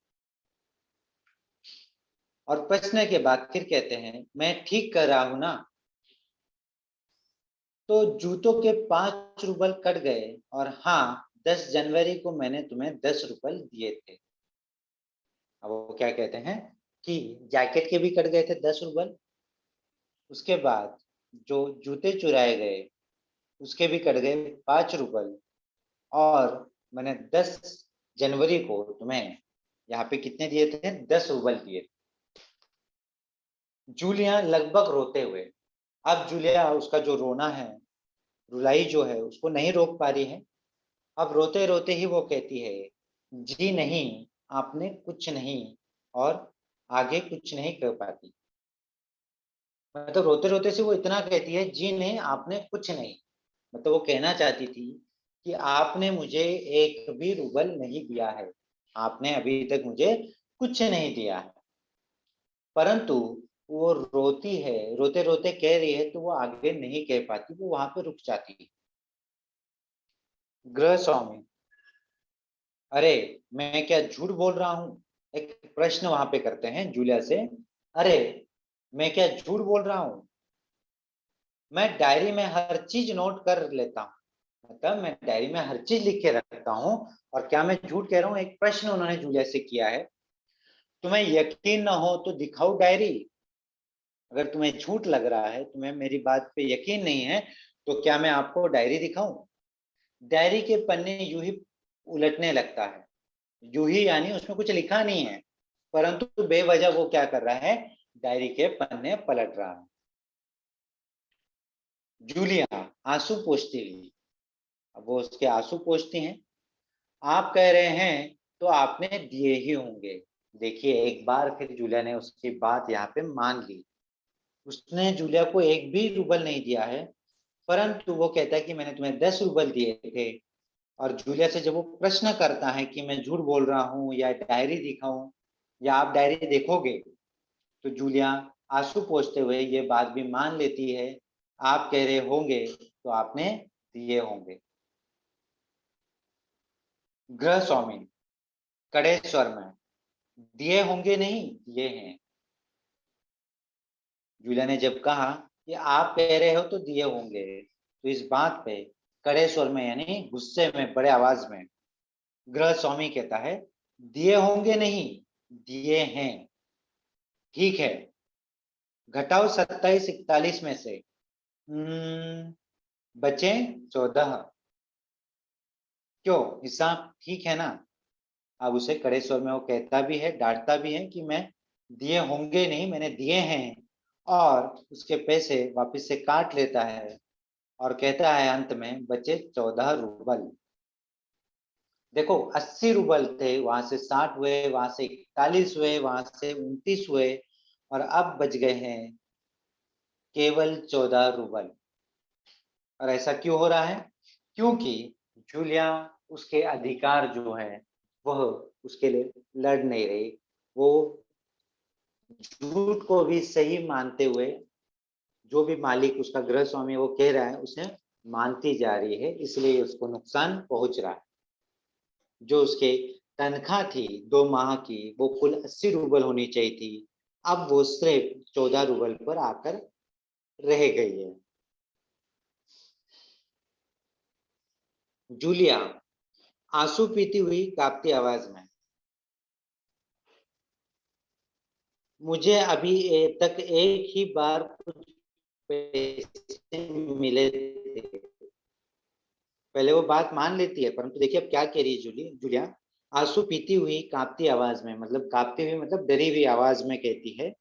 और प्रश्न के बाद फिर कहते हैं, मैं ठीक कर रहा हूं ना? तो जूतों के 5 रूबल कट गए, और हाँ, 10 जनवरी को मैंने तुम्हें 10 रूबल दिए थे। अब वो क्या कहते हैं कि जैकेट के भी कट गए थे 10 रूबल, उसके बाद जो जूते चुराए गए उसके भी कट गए 5 रूबल, और मैंने 10 जनवरी को तुम्हें यहाँ पे कितने दिए थे? 10 रूबल दिए थे। जूलिया लगभग रोते हुए, अब जूलिया उसका जो रोना है, रुलाई जो है, उसको नहीं रोक पा रही है। अब रोते रोते ही वो कहती है, जी नहीं, आपने कुछ नहीं, और आगे कुछ नहीं कर पाती। मतलब रोते रोते से वो इतना कहती है, जी नहीं, आपने कुछ नहीं। मतलब वो कहना चाहती थी कि आपने मुझे एक भी रूबल नहीं दिया है, आपने अभी तक मुझे कुछ नहीं दिया है। परंतु वो रोती है, रोते रोते कह रही है, तो वो आगे नहीं कह पाती, वो वहां पे रुक जाती है। गृह स्वामी, अरे मैं क्या झूठ बोल रहा हूँ? एक प्रश्न वहां पे करते हैं जूलिया से। अरे मैं क्या झूठ बोल रहा हूँ? मैं डायरी में हर चीज नोट कर लेता हूँ, मतलब मैं डायरी में हर चीज लिख के रखता हूँ, और क्या मैं झूठ कह रहा हूँ? एक प्रश्न उन्होंने जूलिया से किया है। तुम्हें यकीन न हो तो दिखाओ डायरी। अगर तुम्हें झूठ लग रहा है, तुम्हें मेरी बात पे यकीन नहीं है, तो क्या मैं आपको डायरी दिखाऊं? डायरी के पन्ने यूं ही उलटने लगता है, यूं ही यानी उसमें कुछ लिखा नहीं है, परंतु बेवजह वो क्या कर रहा है? डायरी के पन्ने पलट रहा है। जूलिया आंसू पोंछती हुई, अब वो उसके आंसू पोंछती हैं। आप कह रहे हैं तो आपने दिए ही होंगे। देखिए, एक बार फिर जूलिया ने उसकी बात यहाँ पे मान ली। उसने जूलिया को एक भी रूबल नहीं दिया है, परंतु वो कहता है कि मैंने तुम्हें 10 रूबल दिए थे। और जूलिया से जब वो प्रश्न करता है कि मैं झूठ बोल रहा हूँ या डायरी दिखाऊं, या आप डायरी देखोगे, तो जूलिया आंसू पोंछते हुए ये बात भी मान लेती है, आप कह रहे होंगे तो आपने दिए होंगे। गृह स्वामी कड़े स्वर में, दिए होंगे नहीं, दिए हैं। जूलिया ने जब कहा कि आप कह रहे हो तो दिए होंगे, तो इस बात पे कड़े स्वर में यानी गुस्से में, बड़े आवाज में गृह स्वामी कहता है, दिए होंगे नहीं, दिए हैं। ठीक है, घटाओ 27 41 में से। बचे 14। क्यों, हिसाब ठीक है ना? अब उसे कड़े स्वर में वो कहता भी है, डांटता भी है कि मैं दिए होंगे नहीं, मैंने दिए हैं। और उसके पैसे वापस से काट लेता है और कहता है अंत में, बचे 14 रूबल। देखो, 80 रूबल थे, वहां से 60 हुए, वहां से 41 हुए, वहां से 29 हुए, और अब बच गए हैं केवल 14 रूबल। और ऐसा क्यों हो रहा है? क्योंकि जूलिया उसके अधिकार जो है वह उसके लिए लड़ नहीं रही। वो झूठ को भी सही मानते हुए जो भी मालिक उसका गृह स्वामी वो कह रहा है उसे मानती जा रही है, इसलिए उसको नुकसान पहुंच रहा है। जो उसके तनख्वाह थी 2 माह की वो कुल 80 रूबल होनी चाहिए थी, अब वो सिर्फ 14 रूबल पर आकर रह गई है। जूलिया आंसू पीती हुई कांपती आवाज में, मुझे अभी तक एक ही बार कुछ पैसे मिले थे। पहले वो बात मान लेती है, परंतु देखिए अब क्या कह रही है जूलिया। आंसू पीती हुई कांपती आवाज में, मतलब कांपती हुई मतलब डरी हुई आवाज में कहती है,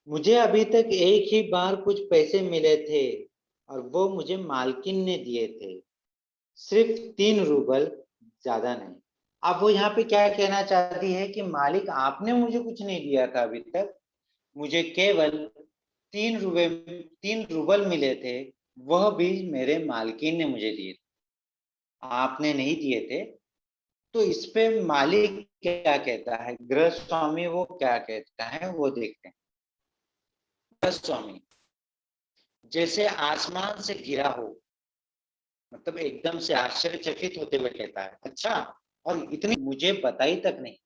मुझे अभी तक एक ही बार कुछ पैसे मिले थे और वो मुझे मालकिन ने दिए थे, सिर्फ 3 रूबल, ज्यादा नहीं। अब वो यहाँ पे क्या कहना चाहती है कि मालिक आपने मुझे कुछ नहीं दिया था अभी तक, मुझे केवल 3 रूबल 3 रूबल मिले थे, वह भी मेरे मालकिन ने मुझे दिए थे, आपने नहीं दिए थे। तो इस पे मालिक क्या कहता है, गृह स्वामी वो क्या कहता है वो देखते हैं। गृह स्वामी जैसे आसमान से गिरा हो, मतलब एकदम से आश्चर्यचकित होते हुए कहता है, अच्छा, और इतनी मुझे बताई तक नहीं।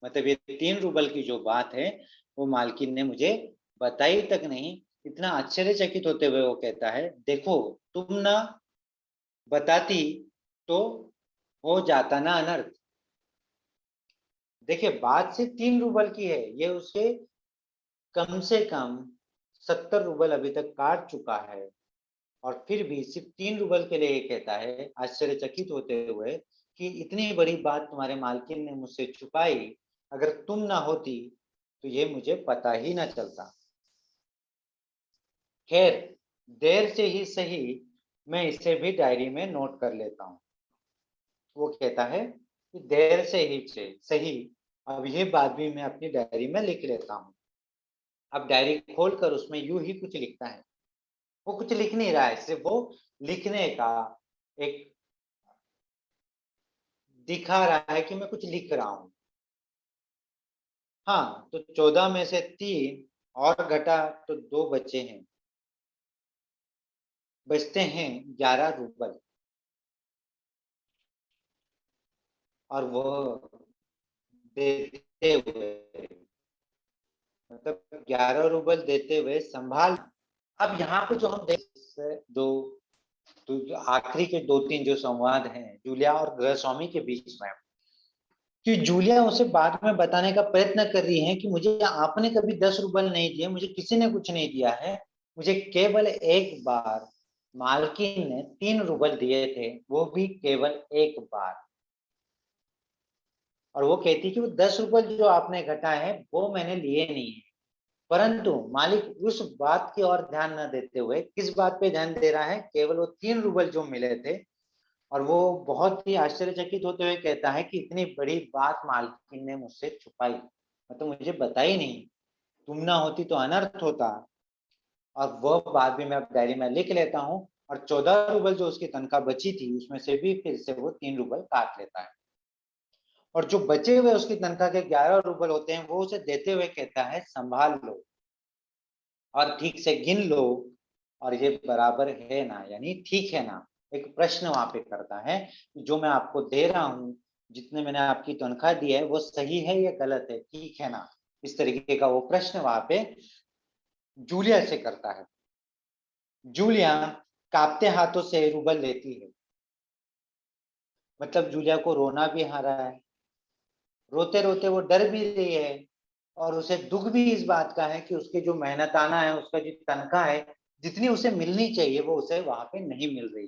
मतलब ये 3 रूबल की जो बात है वो मालकिन ने मुझे बताई तक नहीं। इतना आश्चर्यचकित होते हुए वो कहता है, देखो, तुम ना बताती तो हो जाता ना अनर्थ। देखिए बात सिर्फ 3 रूबल की है, ये उसे कम से कम 70 रूबल अभी तक काट चुका है, और फिर भी सिर्फ 3 रूबल के लिए ये कहता है आश्चर्यचकित होते हुए कि इतनी बड़ी बात तुम्हारे मालकिन ने मुझसे छुपाई, अगर तुम ना होती तो ये मुझे पता ही ना चलता। खैर, देर से ही सही, मैं इसे भी डायरी में नोट कर लेता हूँ। वो कहता है कि देर से ही से सही, अब ये बात भी मैं अपनी डायरी में लिख लेता हूँ। अब डायरी खोलकर उसमें यूं ही कुछ लिखता है। वो कुछ लिख नहीं रहा है, सिर्फ वो लिखने का एक दिखा रहा है कि मैं कुछ लिख रहा हूँ। हाँ, तो 14 में से 3 और घटा तो 2 बचे हैं, बचते हैं 11 रूबल। और वो देते हुए, मतलब 11 रूबल देते हुए संभाल। अब यहाँ पे जो हम देख दो, तो जो आखिरी के 2-3 जो संवाद हैं जूलिया और गृह स्वामी के बीच में, कि जूलिया उसे बाद में बताने का प्रयत्न कर रही है कि मुझे आपने कभी 10 रूबल नहीं दिए, मुझे किसी ने कुछ नहीं दिया है, मुझे केवल एक बार मालकिन ने 3 रूबल दिए थे, वो भी केवल एक बार। और वो कहती कि वो 10 रूबल जो आपने घटा है वो मैंने लिए नहीं है। परंतु मालिक उस बात की ओर ध्यान न देते हुए किस बात पे ध्यान दे रहा है, केवल वो 3 रूबल जो मिले थे। और वो बहुत ही आश्चर्यचकित होते हुए कहता है कि इतनी बड़ी बात मालकिन ने मुझसे छुपाई, मतलब मुझे बताई नहीं, तुम ना होती तो अनर्थ होता। और वह बात भी मैं अब डायरी में लिख लेता हूँ। और 14 रूबल जो उसकी तनख्वाह बची थी उसमें से भी फिर से वो 3 रूबल काट लेता है। और जो बचे हुए उसकी तनख्वाह के 11 रूबल होते हैं वो उसे देते हुए कहता है, संभाल लो और ठीक से गिन लो, और ये बराबर है ना, यानी ठीक है ना। एक प्रश्न वहां पे करता है, जो मैं आपको दे रहा हूँ, जितने मैंने आपकी तनख्वाह दी है वो सही है या गलत है, ठीक है ना। इस तरीके का वो प्रश्न वहां पे जूलिया से करता है। जूलिया कांपते हाथों से रूबल लेती है, मतलब जूलिया को रोना भी आ रहा है, रोते रोते वो डर भी रही है, और उसे दुख भी इस बात का है कि उसकी जो मेहनताना है, उसका जो तनख्वाह है, जितनी उसे मिलनी चाहिए वो उसे वहां पे नहीं मिल रही।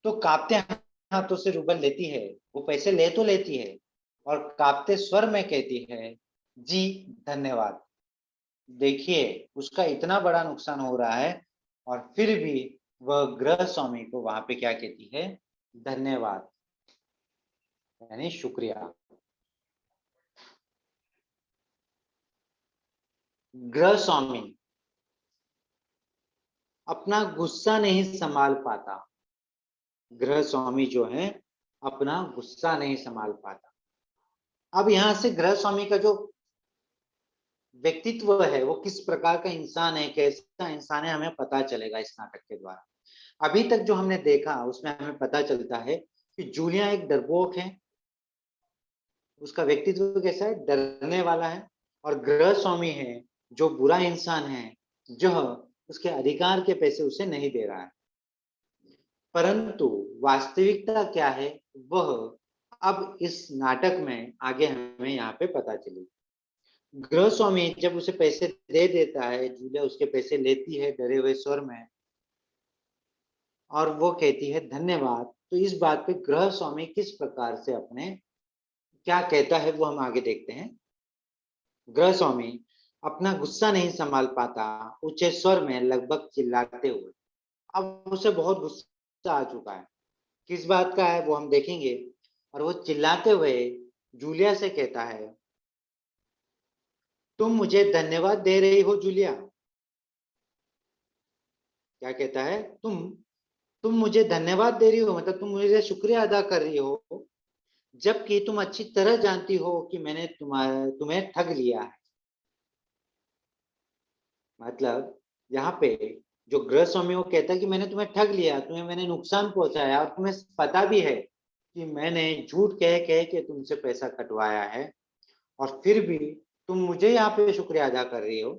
तो कांपते हाथों से रूबल लेती है, वो पैसे ले तो लेती है, और कांपते स्वर में कहती है, जी धन्यवाद। देखिए उसका इतना बड़ा नुकसान हो रहा है, और फिर भी वह गृह स्वामी को वहां पे क्या कहती है, धन्यवाद, यानी शुक्रिया। गृह स्वामी अपना गुस्सा नहीं संभाल पाता। गृह स्वामी जो है अपना गुस्सा नहीं संभाल पाता। अब यहाँ से गृह स्वामी का जो व्यक्तित्व है वो किस प्रकार का इंसान है, कैसा इंसान है, हमें पता चलेगा इस नाटक के द्वारा। अभी तक जो हमने देखा उसमें हमें पता चलता है कि जूलिया एक डरपोक है, उसका व्यक्तित्व कैसा है, डरने वाला है। और गृह स्वामी है जो बुरा इंसान है, जो उसके अधिकार के पैसे उसे नहीं दे रहा है। परंतु वास्तविकता क्या है वह अब इस नाटक में आगे हमें यहाँ पे पता चलेगी। गृह स्वामी जब उसे पैसे दे देता है, जूलिया उसके पैसे लेती है डरे हुए स्वर में और वो कहती है धन्यवाद। तो इस बात पे गृह स्वामी किस प्रकार से अपने क्या कहता है वो हम आगे देखते हैं। गृह स्वामी अपना गुस्सा नहीं संभाल पाता, ऊंचे स्वर में लगभग चिल्लाते हुए। अब उसे बहुत गुस्सा आ चुका है, किस बात का है वो हम देखेंगे। और वो चिल्लाते हुए जूलिया से कहता है, तुम मुझे धन्यवाद दे रही हो जूलिया। क्या कहता है, तुम मुझे धन्यवाद दे रही हो, मतलब तुम मुझे शुक्रिया अदा कर रही हो, जबकि तुम अच्छी तरह जानती हो कि मैंने तुम्हें ठग लिया है। मतलब यहाँ पे जो गृह स्वामी वो कहता है कि मैंने तुम्हें ठग लिया, तुम्हें मैंने नुकसान पहुंचाया, और तुम्हें पता भी है कि मैंने झूठ कह कह के तुमसे पैसा कटवाया है, और फिर भी तुम मुझे यहाँ पे शुक्रिया अदा कर रही हो।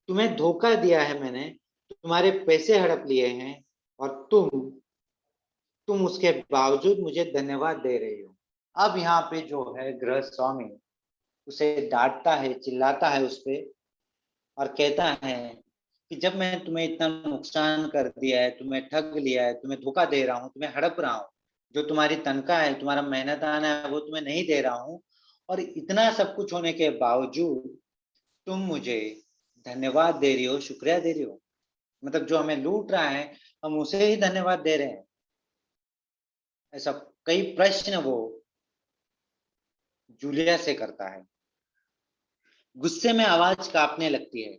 तुम्हें धोखा दिया है मैंने, तुम्हारे पैसे हड़प लिए हैं, और तुम उसके बावजूद मुझे धन्यवाद दे रही हो। अब यहाँ पे जो है गृह स्वामी उसे डांटता है, चिल्लाता है उस पे, और कहता है कि जब मैं तुम्हें इतना नुकसान कर दिया है, तुम्हें ठग लिया है, तुम्हें धोखा दे रहा हूँ, तुम्हें हड़प रहा हूँ, जो तुम्हारी तनख्वाह है, तुम्हारा मेहनत आना है वो तुम्हें नहीं दे रहा हूँ, और इतना सब कुछ होने के बावजूद तुम मुझे धन्यवाद दे रही हो, शुक्रिया दे रही हो। मतलब जो हमें लूट रहा है हम उसे ही धन्यवाद दे रहे हैं। ऐसा कई प्रश्न वो जूलिया से करता है। गुस्से में आवाज कांपने लगती है।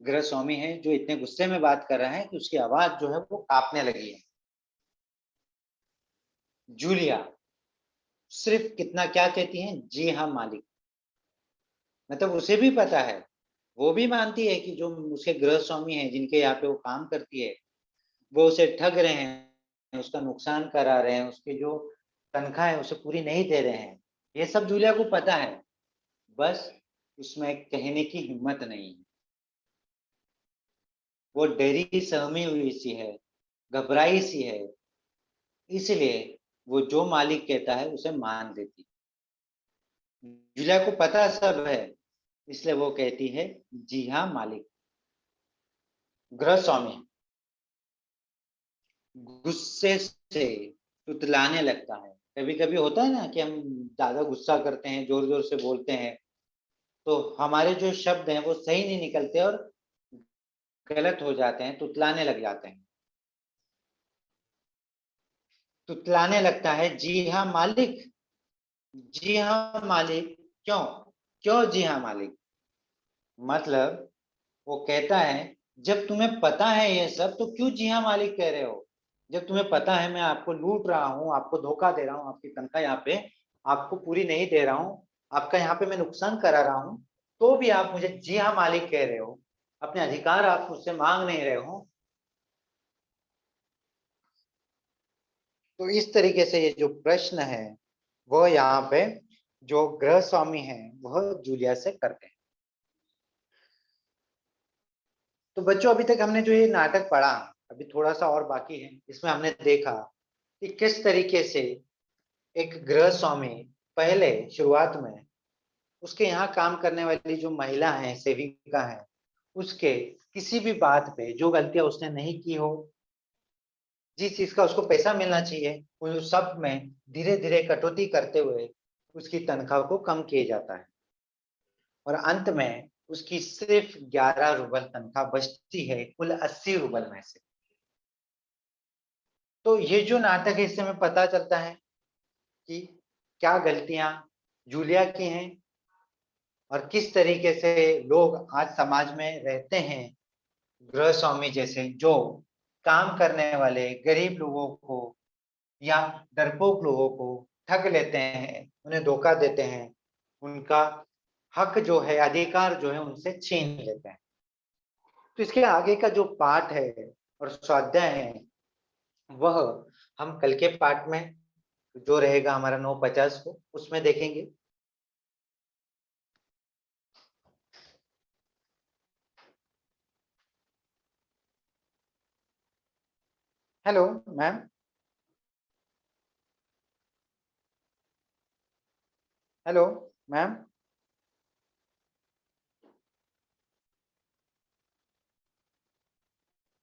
गृह स्वामी है जो इतने गुस्से में बात कर रहा है कि उसकी आवाज जो है वो कांपने लगी है। जूलिया सिर्फ कितना क्या कहती है, जी हाँ मालिक। मतलब उसे भी पता है, वो भी मानती है कि जो उसके गृह स्वामी है जिनके यहाँ पे वो काम करती है वो उसे ठग रहे हैं, उसका नुकसान करा रहे हैं, उसकी जो तनख्वाह है उसे पूरी नहीं दे रहे हैं। ये सब जूलिया को पता है, बस उसमें कहने की हिम्मत नहीं है। वो डरी सहमी हुई सी है, घबराई सी है, इसलिए वो जो मालिक कहता है उसे मान लेती। जूलिया को पता सब है, इसलिए वो कहती है जी हाँ मालिक। गृह स्वामी गुस्से से तुतलाने लगता है। कभी कभी होता है ना कि हम ज्यादा गुस्सा करते हैं, जोर जोर से बोलते हैं, तो हमारे जो शब्द हैं वो सही नहीं निकलते और गलत हो जाते हैं, तुतलाने लग जाते हैं। तुतलाने लगता है, जी हाँ मालिक, जी हाँ मालिक। क्यों, क्यों जी हाँ मालिक? मतलब वो कहता है जब तुम्हें पता है ये सब तो क्यों जी हाँ मालिक कह रहे हो? जब तुम्हें पता है मैं आपको लूट रहा हूँ, आपको धोखा दे रहा हूँ, आपकी तनख्वाह यहाँ पे आपको पूरी नहीं दे रहा हूँ, आपका यहाँ पे मैं नुकसान करा रहा हूँ, तो भी आप मुझे जी हाँ मालिक कह रहे हो, अपने अधिकार आप मुझसे मांग नहीं रहे हो। तो इस तरीके से ये जो प्रश्न है वह यहाँ पे जो गृह स्वामी है वह जूलिया से करते हैं। तो बच्चों अभी तक हमने जो ये नाटक पढ़ा, अभी थोड़ा सा और बाकी है, इसमें हमने देखा कि किस तरीके से एक गृह स्वामी पहले शुरुआत में उसके यहाँ काम करने वाली जो महिला है, सेविका है, उसके किसी भी बात पे जो गलतियां उसने नहीं की हो, जिस चीज का उसको पैसा मिलना चाहिए, उस सब में धीरे धीरे कटौती करते हुए उसकी तनख्वाह को कम किया जाता है, और अंत में उसकी सिर्फ 11 रूबल तनख्वाह बचती है कुल 80 रूबल में से। तो ये जो नाटक है इससे हमें पता चलता है कि क्या गलतियां जूलिया की हैं और किस तरीके से लोग आज समाज में रहते हैं, गृह स्वामी जैसे, जो काम करने वाले गरीब लोगों को या डरपोक लोगों को ठग लेते हैं, उन्हें धोखा देते हैं, उनका हक जो है, अधिकार जो है, उनसे छीन लेते हैं। तो इसके आगे का जो पाठ है और स्वाध्याय है, वह हम कल के पाठ में, जो रहेगा हमारा 9:50 को, उसमें देखेंगे। Hello ma'am. Hello ma'am.